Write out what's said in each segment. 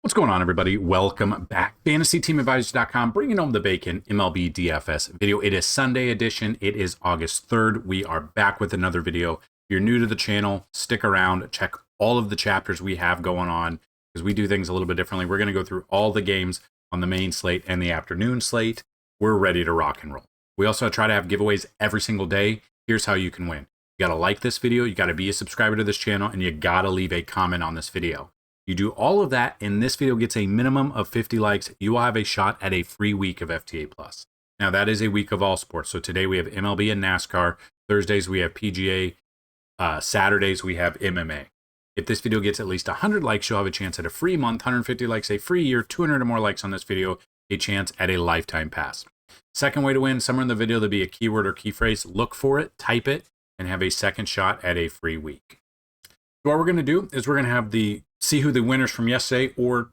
What's going on, everybody? Welcome back. FantasyTeamAdvisors.com, bringing home the bacon MLB DFS video. It is Sunday edition. It is August 3rd. We are back with another video. If you're new to the channel, stick around. Check all of the chapters we have going on because we do things a little bit differently. We're going to go through all the games on the main slate and the afternoon slate. We're ready to rock and roll. We also try to have giveaways every single day. Here's how you can win. You got to like this video. You got to be a subscriber to this channel, and you got to leave a comment on this video. You do all of that, and this video gets a minimum of 50 likes. You will have a shot at a free week of FTA+. Now, that is a week of all sports. So today we have MLB and NASCAR. Thursdays we have PGA. Saturdays we have MMA. If this video gets at least 100 likes, you'll have a chance at a free month. 150 likes, a free year. 200 or more likes on this video, a chance at a lifetime pass. Second way to win, somewhere in the video there'll be a keyword or key phrase. Look for it, type it, and have a second shot at a free week. So what we're going to do is we're going to have see who the winners from yesterday, or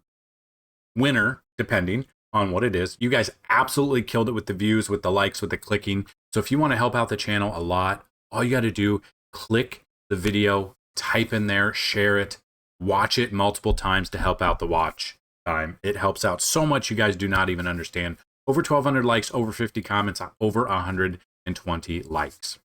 winner, depending on what it is. You guys absolutely killed it with the views, with the likes, with the clicking. So if you want to help out the channel a lot, all you got to do, click the video, type in there, share it, watch it multiple times to help out the watch time. It helps out so much you guys do not even understand. Over 1,200 likes, over 50 comments, over 120 likes.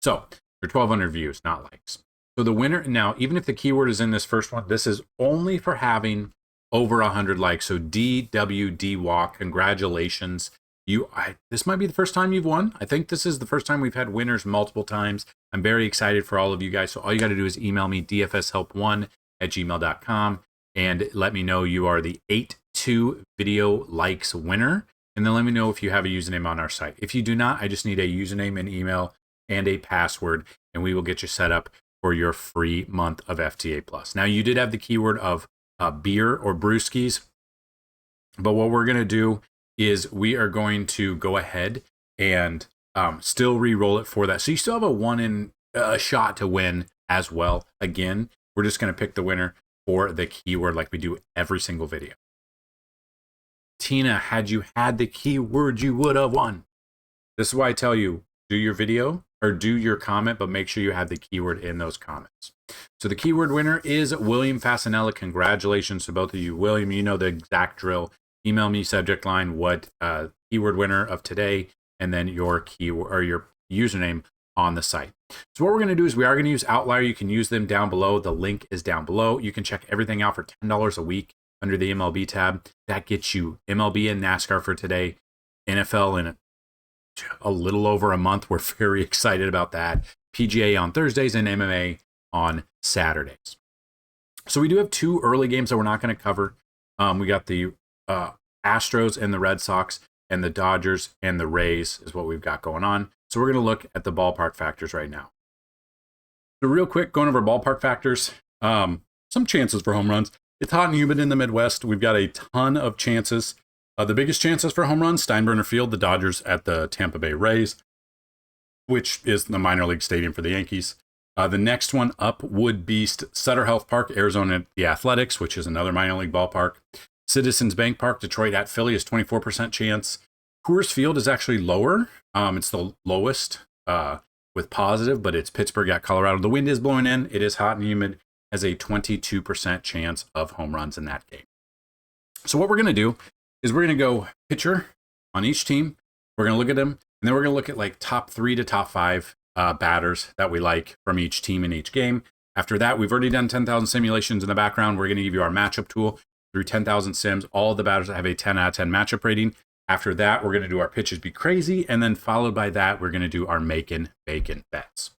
So, for 1,200 views, not likes. So the winner, now, even if the keyword is in this first one, this is only for having over 100 likes. So DWD congratulations. This might be the first time you've won. I think this is the first time we've had winners multiple times. I'm very excited for all of you guys. So all you got to do is email me dfshelp1@gmail.com and let me know you are the 82 video likes winner. And then let me know if you have a username on our site. If you do not, I just need a username and email and a password, and we will get you set up for your free month of FTA+. Now, you did have the keyword of beer or brewskis, but what we're going to do is we are going to go ahead and still re-roll it for that. So you still have a shot to win as well. Again, we're just going to pick the winner for the keyword like we do every single video. Tina, had you had the keyword, you would have won. This is why I tell you, do your video or do your comment, but make sure you have the keyword in those comments. So the keyword winner is William Fasanella. Congratulations to both of you. William, you know the exact drill. Email me subject line what keyword winner of today, and then your keyword or your username on the site. So what we're going to do is we are going to use Outlier. You can use them down below. The link is down below. You can check everything out for $10 a week under the MLB tab. That gets you MLB and NASCAR for today, NFL in a little over a month. We're very excited about that. PGA on Thursdays and MMA on Saturdays. So we do have two early games that we're not going to cover. We got the Astros and the Red Sox, and the Dodgers and the Rays is what we've got going on. So we're going to look at the ballpark factors right now. So real quick, going over ballpark factors, some chances for home runs. It's hot and humid in the Midwest. We've got a ton of chances. The biggest chances for home runs, Steinbrenner Field, the Dodgers at the Tampa Bay Rays, which is the minor league stadium for the Yankees. The next one up would be Sutter Health Park, Arizona at the Athletics, which is another minor league ballpark. Citizens Bank Park, Detroit at Philly is 24% chance. Coors Field is actually lower. It's the lowest with positive, but it's Pittsburgh at Colorado. The wind is blowing in. It is hot and humid. Has a 22% chance of home runs in that game. So what we're going to do is we're going to go pitcher on each team. We're going to look at them, and then we're going to look at like top 3 to top 5 batters that we like from each team in each game. After that, we've already done 10,000 simulations in the background. We're going to give you our matchup tool through 10,000 sims, all of the batters that have a 10 out of 10 matchup rating. After that, we're going to do our pitches be crazy, and then followed by that, we're going to do our Makin bacon bets.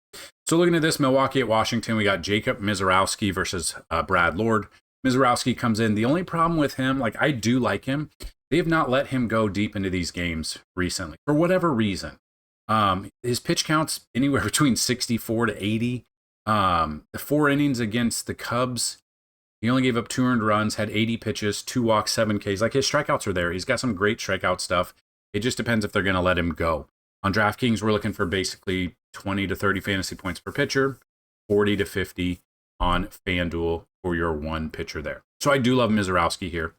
So looking at this, Milwaukee at Washington, we got Jacob Misiorowski versus Brad Lord. Misiorowski comes in. The only problem with him, like I do like him, they have not let him go deep into these games recently for whatever reason. His pitch counts anywhere between 64 to 80. The 4 innings against the Cubs, he only gave up 2 earned runs, had 80 pitches, 2 walks, 7 Ks. Like his strikeouts are there. He's got some great strikeout stuff. It just depends if they're going to let him go. On DraftKings, we're looking for basically 20 to 30 fantasy points per pitcher, 40 to 50 on Fanduel for your one pitcher there. So I do love Misiorowski here.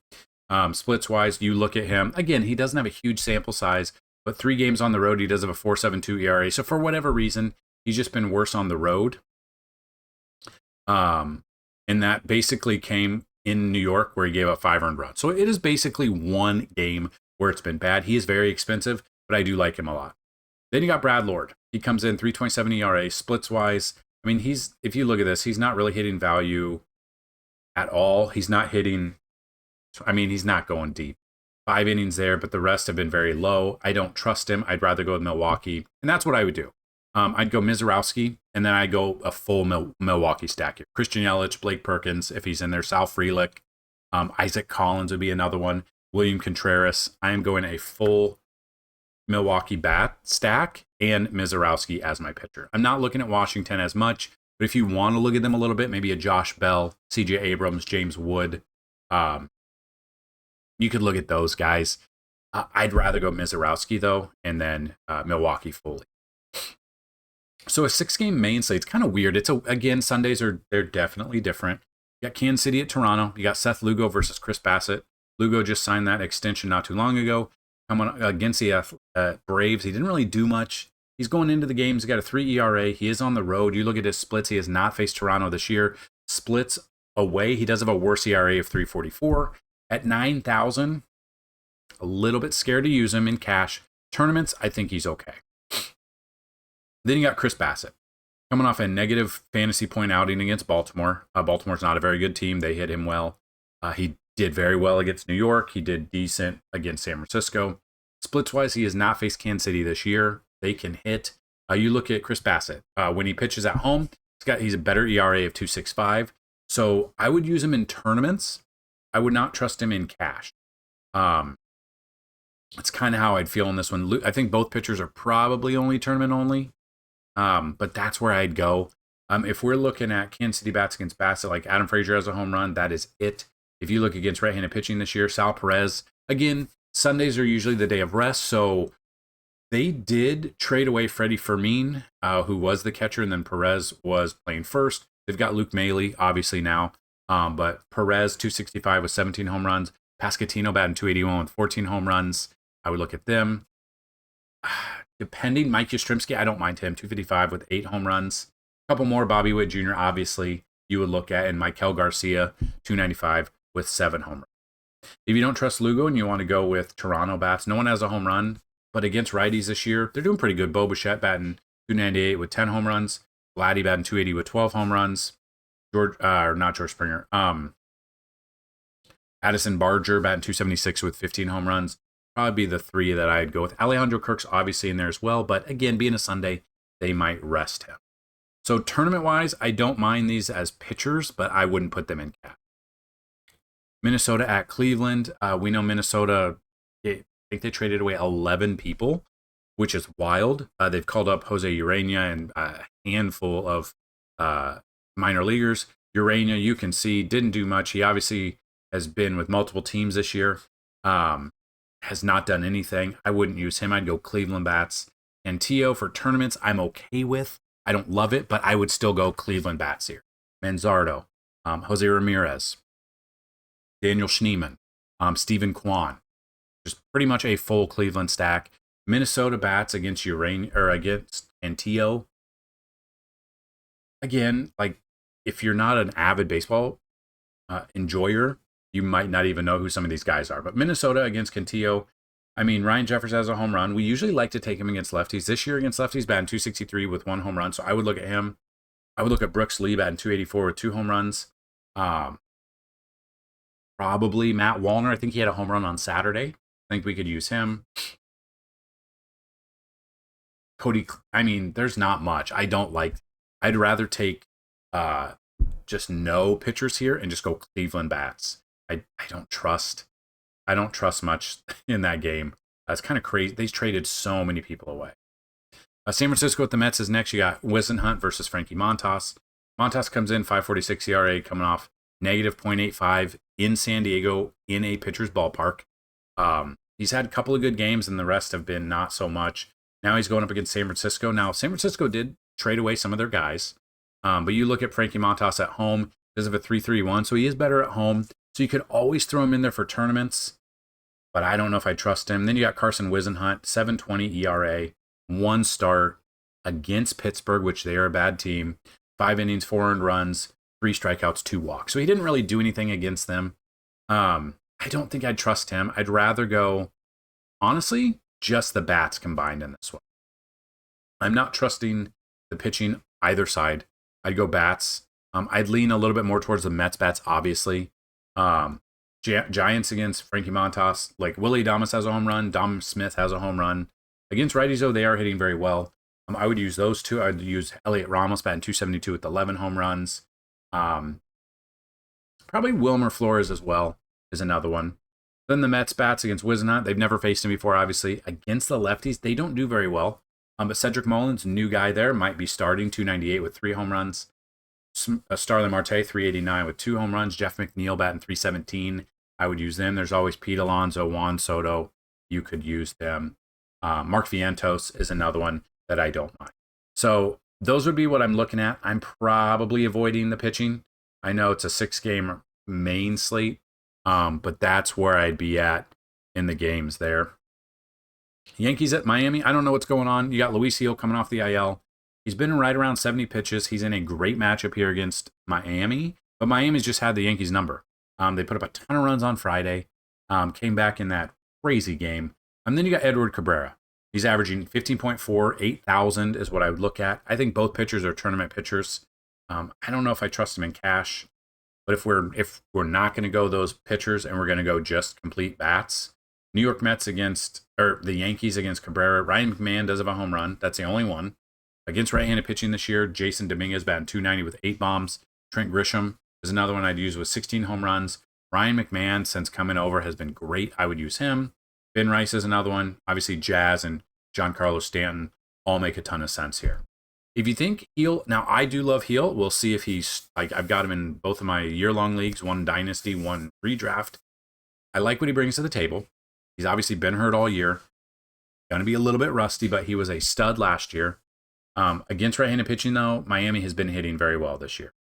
Splits wise, you look at him. Again, he doesn't have a huge sample size, but 3 games on the road, he does have a 4.72 ERA. So for whatever reason, he's just been worse on the road. And that basically came in New York where he gave up 5 earned runs. So it is basically one game where it's been bad. He is very expensive, but I do like him a lot. Then you got Brad Lord. He comes in 3.27 ERA, splits wise. I mean, if you look at this, he's not really hitting value at all. He's not hitting, he's not going deep. 5 innings there, but the rest have been very low. I don't trust him. I'd rather go with Milwaukee. And that's what I would do. I'd go Mizorowski, and then I'd go a full Milwaukee stack here. Christian Yelich, Blake Perkins, if he's in there, Sal Frelick. Isaac Collins would be another one. William Contreras. I am going a full Milwaukee bat stack and Mizorowski as my pitcher. I'm not looking at Washington as much, but if you want to look at them a little bit, maybe a Josh Bell, CJ Abrams, James Wood, you could look at those guys. I'd rather go Mizorowski, though, and then Milwaukee fully. So a 6-game main slate, it's kind of weird. Again, Sundays they're definitely different. You got Kansas City at Toronto. You got Seth Lugo versus Chris Bassett. Lugo just signed that extension not too long ago. Coming against the Braves, he didn't really do much. He's going into the games. He's got a 3 ERA. He is on the road. You look at his splits. He has not faced Toronto this year. Splits away, he does have a worse ERA of 3.44. At 9,000, a little bit scared to use him in cash. Tournaments, I think he's okay. Then you got Chris Bassett coming off a negative fantasy point outing against Baltimore. Baltimore's not a very good team. They hit him well. He did very well against New York. He did decent against San Francisco. Splits-wise, he has not faced Kansas City this year. They can hit. You look at Chris Bassett. When he pitches at home, he's a better ERA of 2.65. So I would use him in tournaments. I would not trust him in cash. That's kind of how I'd feel in this one. I think both pitchers are probably only tournament only. But that's where I'd go. If we're looking at Kansas City bats against Bassett, like Adam Frazier has a home run, that is it. If you look against right-handed pitching this year, Sal Perez, again, Sundays are usually the day of rest, so they did trade away Freddie Fermin, who was the catcher, and then Perez was playing first. They've got Luke Maile, obviously, now, but Perez, 265 with 17 home runs. Pasquantino batting 281 with 14 home runs. I would look at them. Depending, Mike Yastrzemski, I don't mind him, 255 with 8 home runs. A couple more, Bobby Witt Jr., obviously, you would look at, and Maikel Garcia, 295 with 7 home runs. If you don't trust Lugo and you want to go with Toronto bats, no one has a home run, but against righties this year, they're doing pretty good. Bo Bichette batting 298 with 10 home runs. Vladdy batting 280 with 12 home runs. Not George Springer. Addison Barger batting 276 with 15 home runs. Probably be the 3 that I'd go with. Alejandro Kirk's obviously in there as well, but again, being a Sunday, they might rest him. So tournament-wise, I don't mind these as pitchers, but I wouldn't put them in cap. Minnesota at Cleveland. We know Minnesota, I think they traded away 11 people, which is wild. They've called up Jose Urena and a handful of minor leaguers. Urena, you can see, didn't do much. He obviously has been with multiple teams this year. Has not done anything. I wouldn't use him. I'd go Cleveland bats. And T.O. for tournaments, I'm okay with. I don't love it, but I would still go Cleveland bats here. Manzardo, Jose Ramirez, Daniel Schneemann, Stephen Kwan. Just pretty much a full Cleveland stack. Minnesota bats against against T.O. Again, like if you're not an avid baseball enjoyer, you might not even know who some of these guys are. But Minnesota against Cantillo, Ryan Jeffers has a home run. We usually like to take him against lefties. This year against lefties, batting 263 with 1 home run. So I would look at him. I would look at Brooks Lee batting 284 with 2 home runs. Probably Matt Wallner. I think he had a home run on Saturday. I think we could use him. Cody, there's not much. I'd rather take just no pitchers here and just go Cleveland bats. I don't trust much in that game. It's kind of crazy. They traded so many people away. San Francisco at the Mets is next. You got Whisenhunt versus Frankie Montas. Montas comes in 5.46 ERA, coming off negative 0.85 in San Diego in a pitcher's ballpark. He's had a couple of good games, and the rest have been not so much. Now he's going up against San Francisco. Now, San Francisco did trade away some of their guys, but you look at Frankie Montas at home, does have a 3.31, so he is better at home. So you could always throw him in there for tournaments, but I don't know if I trust him. Then you got Carson Whisenhunt, 7.20 ERA, 1 start against Pittsburgh, which they are a bad team. 5 innings, 4 earned runs. 3 strikeouts, 2 walks. So he didn't really do anything against them. I don't think I'd trust him. I'd rather go, honestly, just the bats combined in this one. I'm not trusting the pitching either side. I'd go bats. I'd lean a little bit more towards the Mets bats, obviously. Giants against Frankie Montas. Like, Willie Adames has a home run. Dom Smith has a home run. Against righties, though, they are hitting very well. I would use those two. I'd use Elliot Ramos batting 272 with 11 home runs. Probably Wilmer Flores as well is another one. Then the Mets bats against Wisnott. They've never faced him before, obviously. Against the lefties, they don't do very well. But Cedric Mullins, new guy there, might be starting 298 with 3 home runs. Starling Marte, 389 with 2 home runs. Jeff McNeil batting 317. I would use them. There's always Pete Alonso, Juan Soto. You could use them. Mark Vientos is another one that I don't mind. So those would be what I'm looking at. I'm probably avoiding the pitching. I know it's a 6-game main slate, but that's where I'd be at in the games there. Yankees at Miami. I don't know what's going on. You got Luis Gil coming off the IL. He's been right around 70 pitches. He's in a great matchup here against Miami, but Miami's just had the Yankees number. They put up a ton of runs on Friday, came back in that crazy game. And then you got Edward Cabrera. He's averaging 15.4, 8,000 is what I would look at. I think both pitchers are tournament pitchers. I don't know if I trust them in cash, but if we're not going to go those pitchers and we're going to go just complete bats, New York Mets the Yankees against Cabrera. Ryan McMahon does have a home run. That's the only one. Against right-handed pitching this year, Jason Dominguez batting 290 with 8 bombs. Trent Grisham is another one I'd use with 16 home runs. Ryan McMahon, since coming over, has been great. I would use him. Ben Rice is another one. Obviously, Jazz and Giancarlo Stanton all make a ton of sense here. If you think Gil, now I do love Gil. We'll see if he's, I've got him in both of my year-long leagues, one Dynasty, one redraft. I like what he brings to the table. He's obviously been hurt all year. Going to be a little bit rusty, but he was a stud last year. Against right-handed pitching, though, Miami has been hitting very well this year.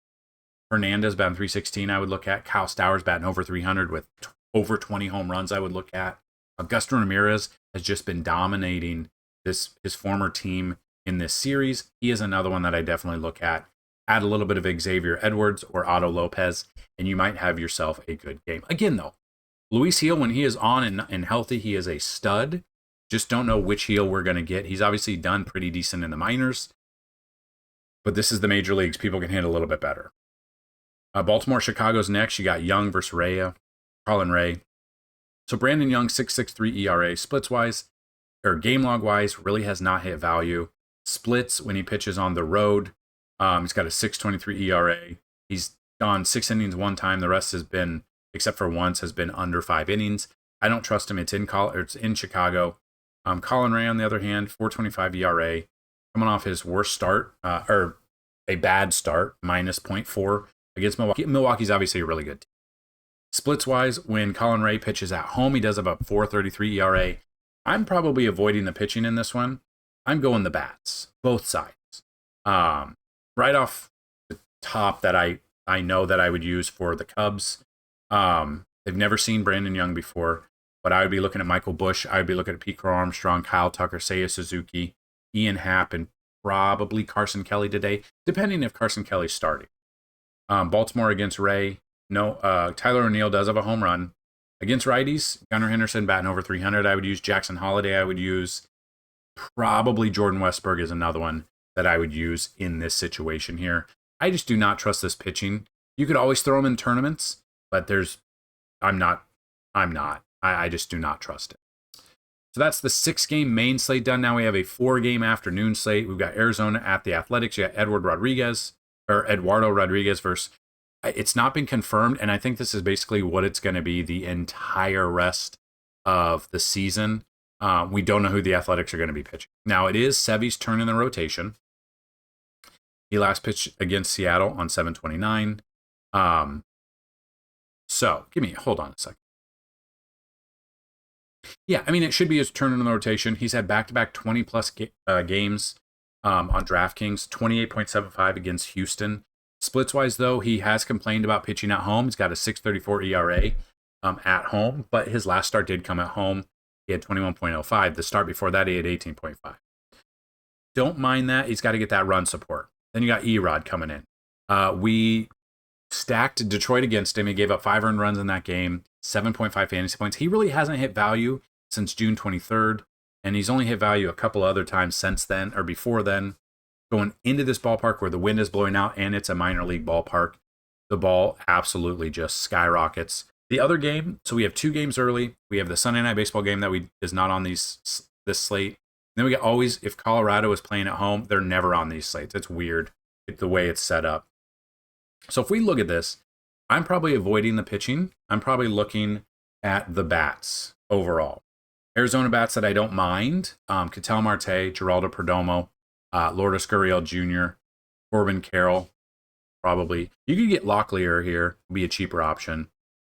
Hernandez batting 316, I would look at. Kyle Stowers batting over 300 with over 20 home runs, I would look at. Augusto Ramirez has just been dominating his former team in this series. He is another one that I definitely look at. Add a little bit of Xavier Edwards or Otto Lopez, and you might have yourself a good game. Again, though, Luis Gil, when he is on and healthy, he is a stud. Just don't know which Gil we're going to get. He's obviously done pretty decent in the minors, but this is the major leagues. People can hit a little bit better. Baltimore, Chicago's next. You got Young versus Ray, Colin Ray. So Brandon Young, 6.63 ERA. Splits-wise, or game log-wise, really has not hit value. Splits when he pitches on the road. He's got a 6.23 ERA. He's gone 6 innings one time. The rest has been, except for once, has been under 5 innings. I don't trust him. It's in Chicago. Colin Ray, on the other hand, 4.25 ERA. Coming off his worst start, or a bad start, minus 0.4 against Milwaukee. Milwaukee's obviously a really good team. Splits-wise, when Colin Ray pitches at home, he does about 4.33 ERA. I'm probably avoiding the pitching in this one. I'm going the bats, both sides. Right off the top that I know that I would use for the Cubs. They've never seen Brandon Young before, but I would be looking at Michael Busch. I would be looking at Pete Crow Armstrong, Kyle Tucker, Seiya Suzuki, Ian Happ, and probably Carson Kelly today, depending if Carson Kelly's starting. Baltimore against Ray. No, Tyler O'Neill does have a home run. Against righties, Gunnar Henderson batting over 300. I would use Jackson Holiday. I would use probably Jordan Westburg is another one that I would use in this situation here. I just do not trust this pitching. You could always throw him in tournaments, but I'm not. I just do not trust it. So that's the 6-game main slate done. Now we have a 4-game afternoon slate. We've got Arizona at the Athletics. You got Eduardo Rodriguez versus. It's not been confirmed, and I think this is basically what it's going to be the entire rest of the season. We don't know who the Athletics are going to be pitching. Now, it is Sevy's turn in the rotation. He last pitched against Seattle on 7/29. Hold on a second. Yeah, I mean, it should be his turn in the rotation. He's had back-to-back 20-plus games on DraftKings, 28.75 against Houston. Splits-wise, though, he has complained about pitching at home. He's got a 6.34 ERA at home, but his last start did come at home. He had 21.05. The start before that, he had 18.5. Don't mind that. He's got to get that run support. Then you got Erod coming in. We stacked Detroit against him. He gave up 5 earned runs in that game, 7.5 fantasy points. He really hasn't hit value since June 23rd, and he's only hit value a couple other times since then or before then. Going into this ballpark where the wind is blowing out and it's a minor league ballpark, the ball absolutely just skyrockets. The other game, so we have 2 games early. We have the Sunday Night Baseball game that is not on this slate. And then we get always, if Colorado is playing at home, they're never on these slates. It's weird the way it's set up. So if we look at this, I'm probably avoiding the pitching. I'm probably looking at the bats overall. Arizona bats that I don't mind, Ketel Marte, Geraldo Perdomo, Lourdes Gurriel Jr., Corbin Carroll, probably. You could get Locklear here, be a cheaper option.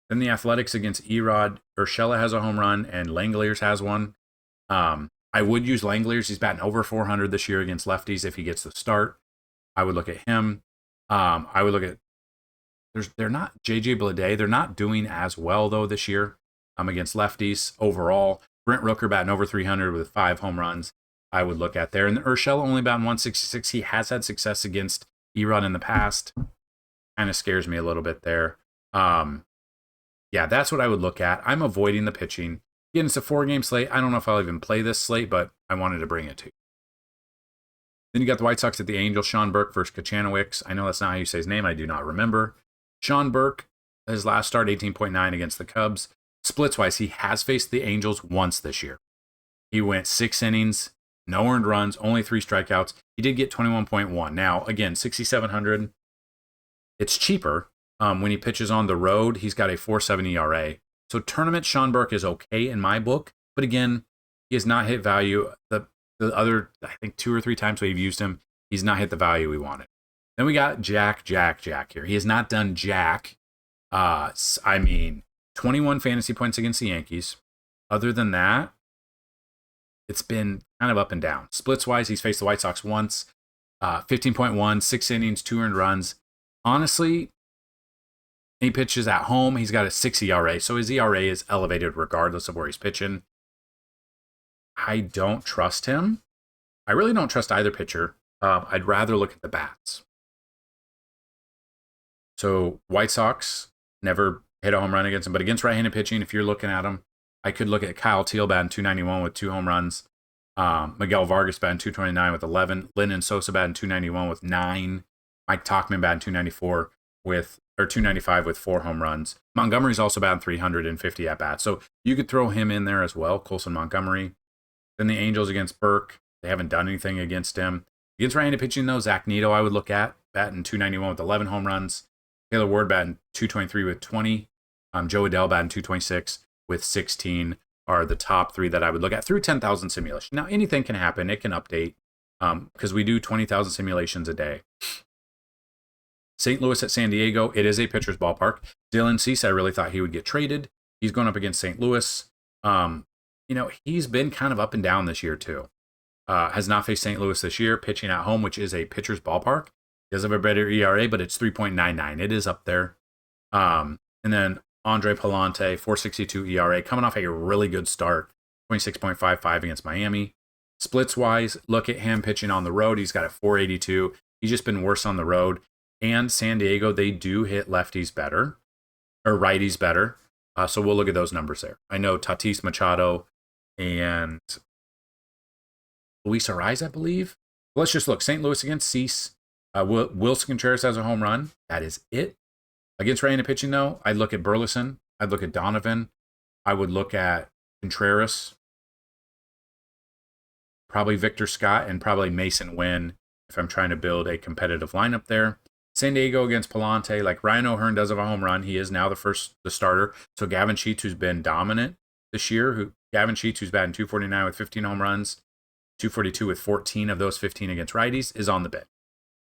Then the Athletics against Erod. Urshela has a home run, and Langeliers has one. I would use Langeliers. He's batting over 400 this year against lefties if he gets the start. I would look at him. I would look at they're not JJ Bleday. They're not doing as well though this year against lefties overall. Brent Rooker batting over 300 with 5 home runs. I would look at there. And Urshela only batting 166. He has had success against Erod in the past. Kind of scares me a little bit there. Yeah, that's what I would look at. I'm avoiding the pitching. Again, it's a 4-game slate. I don't know if I'll even play this slate, but I wanted to bring it to you. Then you got the White Sox at the Angels. Sean Burke versus Kachanowicz. I know that's not how you say his name. I do not remember. Sean Burke, his last start, 18.9 against the Cubs. Splits-wise, he has faced the Angels once this year. He went 6 innings, no earned runs, only 3 strikeouts. He did get 21.1. Now, again, 6,700. It's cheaper. When he pitches on the road, he's got a 4.7 ERA. So tournament Sean Burke is okay in my book. But again, he has not hit value. The other, I think 2 or 3 times we've used him, he's not hit the value we wanted. Then we got Jack here. He has not done jack. 21 fantasy points against the Yankees. Other than that, it's been kind of up and down. Splits-wise, he's faced the White Sox once. 15.1, 6 innings, 2 earned runs. Honestly, he pitches at home. He's got a 6 ERA, so his ERA is elevated regardless of where he's pitching. I don't trust him. I really don't trust either pitcher. I'd rather look at the bats. So White Sox never hit a home run against him, but against right-handed pitching, if you're looking at him, I could look at Kyle Teel batting 291 with 2 home runs. Miguel Vargas batting 229 with 11. Lenyn Sosa batting 291 with 9. Mike Tauchman batting 295 with 4 home runs. Montgomery's also batting 350 at bats. So you could throw him in there as well, Colson Montgomery. Then the Angels against Burke. They haven't done anything against him. Against right-handed pitching, though, Zach Neto I would look at, batting 291 with 11 home runs. Taylor Ward batting 223 with 20. Joe Adell batting 226 with 16 are the top 3 that I would look at through 10,000 simulation. Now, anything can happen. It can update because we do 20,000 simulations a day. St. Louis at San Diego, it is a pitcher's ballpark. Dylan Cease, I really thought he would get traded. He's going up against St. Louis. He's been kind of up and down this year too. Has not faced St. Louis this year, pitching at home, which is a pitcher's ballpark. He does have a better ERA, but it's 3.99. It is up there. And then Andre Palante, 4.62 ERA, coming off a really good start, 26.55 against Miami. Splits-wise, look at him pitching on the road. He's got a 4.82. He's just been worse on the road. And San Diego, they do hit lefties better, or righties better. So we'll look at those numbers there. I know Tatis Machado and Luis Ariz, I believe. Well, let's just look. St. Louis against Cease. Wilson Contreras has a home run. That is it. Against right-handed pitching, though, I'd look at Burleson. I'd look at Donovan. I would look at Contreras. Probably Victor Scott and probably Mason Wynn if I'm trying to build a competitive lineup there. San Diego against Palante, like Ryan O'Hearn does have a home run. He is now the starter. So Gavin Sheets, who's been dominant this year, Gavin Sheets, who's batting 249 with 15 home runs, 242 with 14 of those 15 against righties, is on the bench.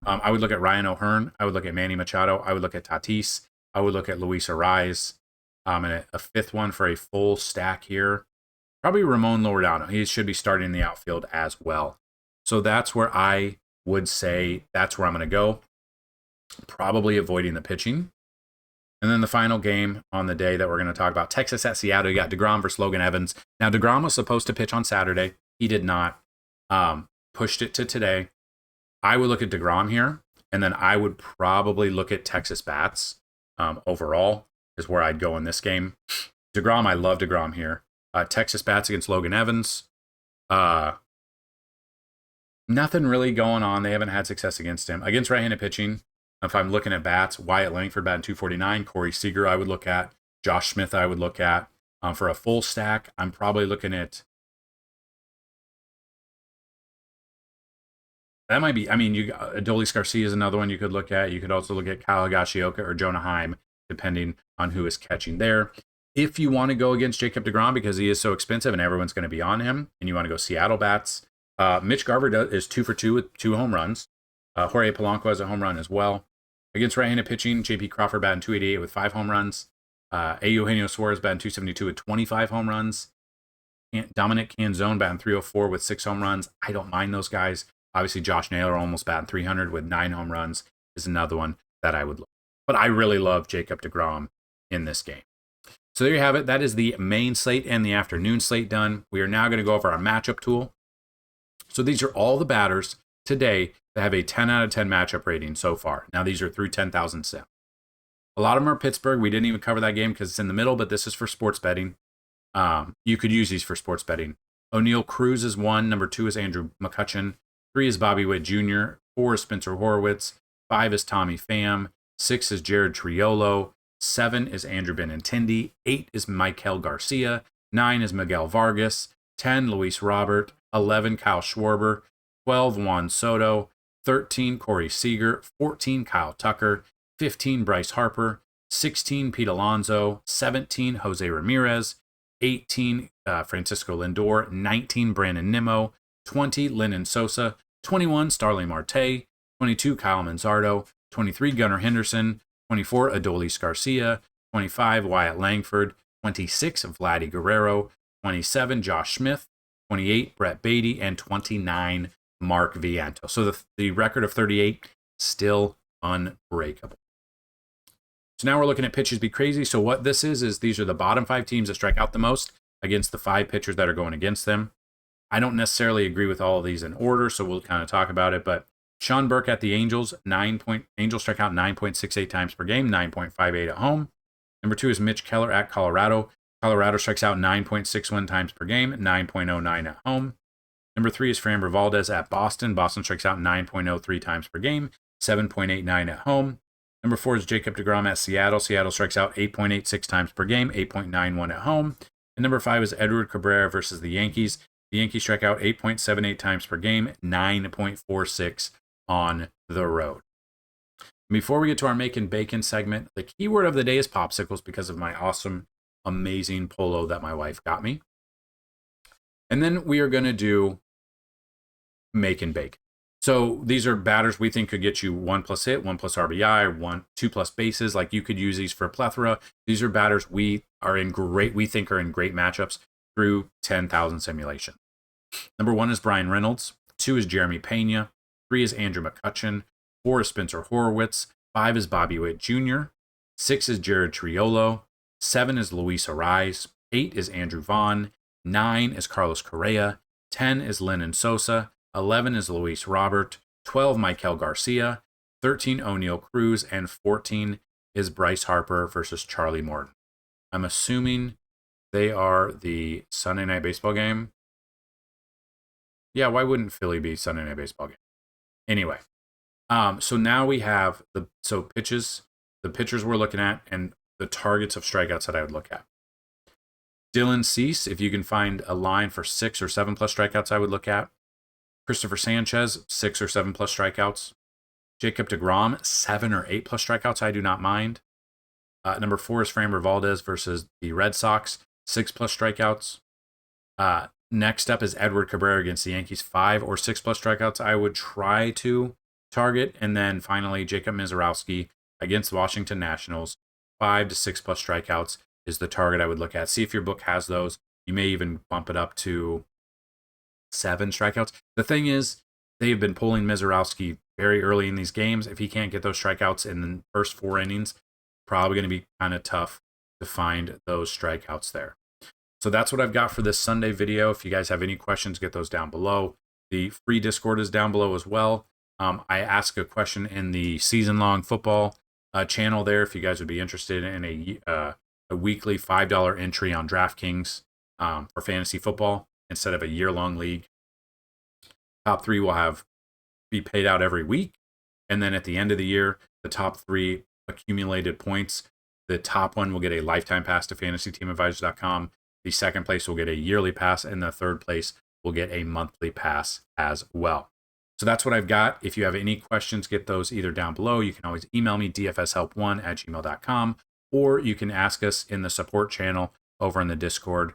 I would look at Ryan O'Hearn. I would look at Manny Machado. I would look at Tatis. I would look at Luis Ariz. And a 5th one for a full stack here. Probably Ramon Laureano. He should be starting in the outfield as well. So that's where I would say that's where I'm going to go. Probably avoiding the pitching. And then the final game on the day that we're going to talk about, Texas at Seattle. You got DeGrom versus Logan Evans. Now, DeGrom was supposed to pitch on Saturday. He did not. Pushed it to today. I would look at DeGrom here. And then I would probably look at Texas bats overall is where I'd go in this game. DeGrom, I love DeGrom here. Texas bats against Logan Evans. Nothing really going on. They haven't had success against him. Against right-handed pitching, if I'm looking at bats, Wyatt Langford batting 249, Corey Seager I would look at, Josh Smith I would look at. For a full stack, I'm probably looking at... That might be... I mean, Adolis Garcia is another one you could look at. You could also look at Kyle Higashioka or Jonah Heim, depending on who is catching there. If you want to go against Jacob deGrom because he is so expensive and everyone's going to be on him, and you want to go Seattle bats, Mitch Garver is 2 for 2 with 2 home runs. Jorge Polanco has a home run as well. Against right-handed pitching, J.P. Crawford batting 288 with 5 home runs. Eugenio Suarez batting 272 with 25 home runs. Dominic Canzone batting 304 with 6 home runs. I don't mind those guys. Obviously, Josh Naylor almost batting 300 with 9 home runs is another one that I would look. But I really love Jacob deGrom in this game. So there you have it. That is the main slate and the afternoon slate done. We are now going to go over our matchup tool. So these are all the batters today that have a 10 out of 10 matchup rating so far. Now these are through 10,000 sim. A lot of them are Pittsburgh. We didn't even cover that game because it's in the middle, but this is for sports betting. You could use these for sports betting. O'Neill Cruz is 1. Number 2 is Andrew McCutchen. 3 is Bobby Witt Jr. 4 is Spencer Horwitz. 5 is Tommy Pham. 6 is Jared Triolo. 7 is Andrew Benintendi. 8 is Michael Garcia. 9 is Miguel Vargas. 10, Luis Robert. 11, Kyle Schwarber. 12, Juan Soto. 13, Corey Seager. 14, Kyle Tucker. 15, Bryce Harper. 16, Pete Alonso. 17, Jose Ramirez. 18, Francisco Lindor. 19, Brandon Nimmo. 20, Lennon Sosa. 21, Starling Marte. 22, Kyle Manzardo. 23, Gunnar Henderson. 24, Adolis Garcia. 25, Wyatt Langford. 26, Vladdy Guerrero. 27, Josh Smith. 28, Brett Beatty. And 29, Mark Vientos. So the record of 38, still unbreakable. So now we're looking at pitches be crazy. So what this is these are the bottom 5 teams that strike out the most against the 5 pitchers that are going against them. I don't necessarily agree with all of these in order, so we'll kind of talk about it. But Sean Burke at the Angels, Angels strike out 9.68 times per game, 9.58 at home. Number 2 is Mitch Keller at Colorado. Colorado strikes out 9.61 times per game, 9.09 at home. Number 3 is Framber Valdez at Boston. Boston strikes out 9.03 times per game, 7.89 at home. Number 4 is Jacob deGrom at Seattle. Seattle strikes out 8.86 times per game, 8.91 at home. And number 5 is Edward Cabrera versus the Yankees. The Yankees strike out 8.78 times per game, 9.46 on the road. Before we get to our Makin Bacon segment, the keyword of the day is popsicles because of my awesome, amazing polo that my wife got me. And then we are going to do Makin Bacon. So these are batters we think could get you 1+ hit, 1+ RBI, 2+ bases. Like you could use these for a plethora. These are batters we think are in great matchups through 10,000 simulation. Number 1 is Brian Reynolds. 2 is Jeremy Pena. 3 is Andrew McCutchen. 4 is Spencer Horwitz. 5 is Bobby Witt Jr. 6 is Jared Triolo. 7 is Luis Ariz. 8 is Andrew Vaughn. 9 is Carlos Correa. 10 is Lennon Sosa. 11 is Luis Robert. 12, Michael Garcia. 13, O'Neill Cruz. And 14 is Bryce Harper versus Charlie Morton. I'm assuming they are the Sunday Night Baseball game. Yeah, why wouldn't Philly be Sunday Night Baseball game? Anyway, so now we have the pitches, the pitchers we're looking at, and the targets of strikeouts that I would look at. Dylan Cease, if you can find a line for 6 or 7+ strikeouts, I would look at. Christopher Sanchez, 6 or 7+ strikeouts. Jacob deGrom, 7 or 8+ strikeouts, I do not mind. Number 4 is Framber Valdez versus the Red Sox, 6+ strikeouts. Next up is Edward Cabrera against the Yankees, 5 or 6+ strikeouts I would try to target. And then finally, Jacob Mizorowski against the Washington Nationals, 5 to 6+ strikeouts is the target I would look at. See if your book has those. You may even bump it up to 7 strikeouts. The thing is, they've been pulling Mizorowski very early in these games. If he can't get those strikeouts in the first 4 innings, probably going to be kind of tough to find those strikeouts there. So that's what I've got for this Sunday video. If you guys have any questions, get those down below. The free Discord is down below as well. I ask a question in the season-long football channel there if you guys would be interested in a weekly $5 entry on DraftKings for fantasy football instead of a year-long league. Top 3 will be paid out every week. And then at the end of the year, the top 3 accumulated points, the top one will get a lifetime pass to FantasyTeamAdvisors.com. The second place will get a yearly pass, and the third place will get a monthly pass as well. So that's what I've got. If you have any questions, get those either down below. You can always email me, dfshelp1@gmail.com, or you can ask us in the support channel over in the Discord.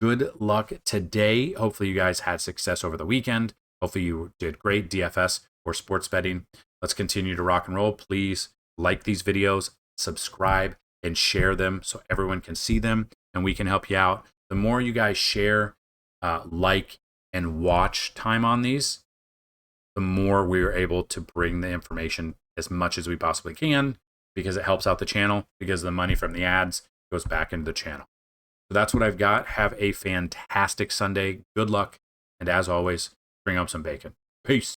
Good luck today. Hopefully you guys had success over the weekend. Hopefully you did great DFS or sports betting. Let's continue to rock and roll. Please like these videos, subscribe, and share them so everyone can see them and we can help you out. The more you guys share, like, and watch time on these, the more we're able to bring the information as much as we possibly can, because it helps out the channel, because the money from the ads goes back into the channel. So that's what I've got. Have a fantastic Sunday. Good luck. And as always, bring up some bacon. Peace.